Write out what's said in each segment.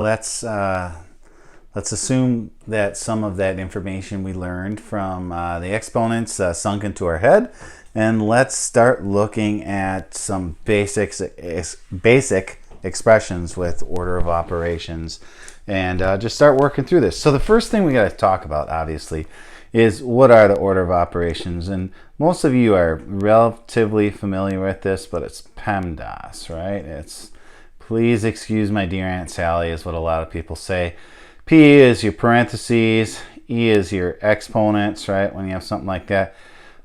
Let's assume that some of that information we learned from the exponents sunk into our head, and let's start looking at some basic expressions with order of operations, and just start working through this. So the first thing we got to talk about, obviously, is what are the order of operations, and most of you are relatively familiar with this, but it's PEMDAS, right? It's please excuse my dear Aunt Sally is what a lot of people say. P is your parentheses, E is your exponents, right? When you have something like that.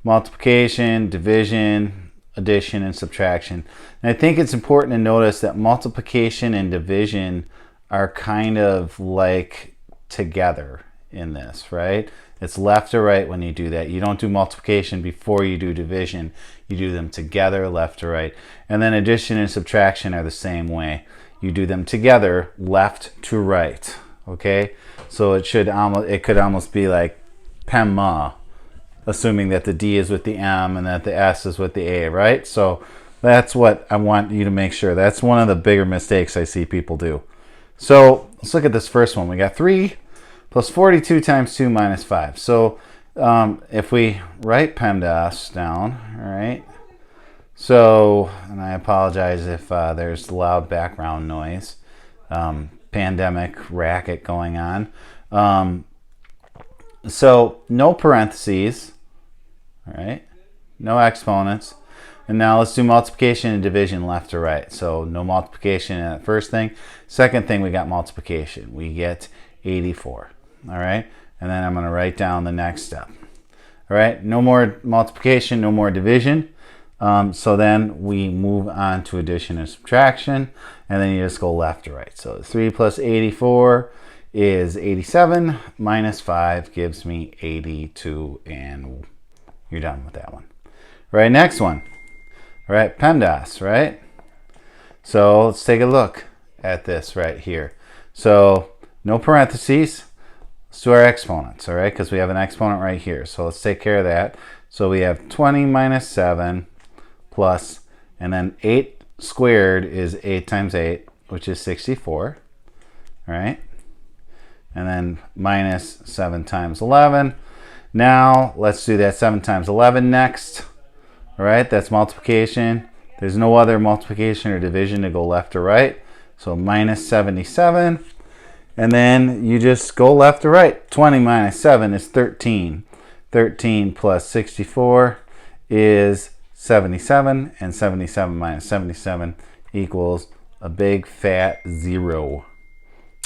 Multiplication, division, addition, and subtraction. And I think it's important to notice that multiplication and division are kind of like together in this, right? It's left to right when you do that. You don't do multiplication before you do division. You do them together, left to right. And then addition and subtraction are the same way. You do them together, left to right. Okay? So it could almost be like PEMA, assuming that the D is with the M and that the S is with the A, right? So that's what I want you to make sure. That's one of the bigger mistakes I see people do. So let's look at this first one. We got 3 plus 42 times 2 minus 5. So if we write PEMDAS down, all right, so, and I apologize if there's loud background noise, pandemic racket going on. So no parentheses, all right, no exponents. And now let's do multiplication and division left to right. So no multiplication in that first thing. Second thing, we got multiplication. We get 84. All right, and then I'm going to write down the next step. All right, no more multiplication, no more division. So then we move on to addition and subtraction, and then you just go left to right. So 3 plus 84 is 87, minus 5 gives me 82, and you're done with that one. All right, next one. All right, PEMDAS, right? So let's take a look at this right here. So no parentheses. Let's do our exponents, all right, because we have an exponent right here. So let's take care of that. So we have 20 minus 7 plus, and then 8 squared is 8 times 8, which is 64, all right? And then minus 7 times 11. Now let's do that 7 times 11 next, all right? That's multiplication. There's no other multiplication or division to go left or right. So minus 77. And then you just go left to right. 20 minus 7 is 13. 13 plus 64 is 77. And 77 minus 77 equals a big fat 0.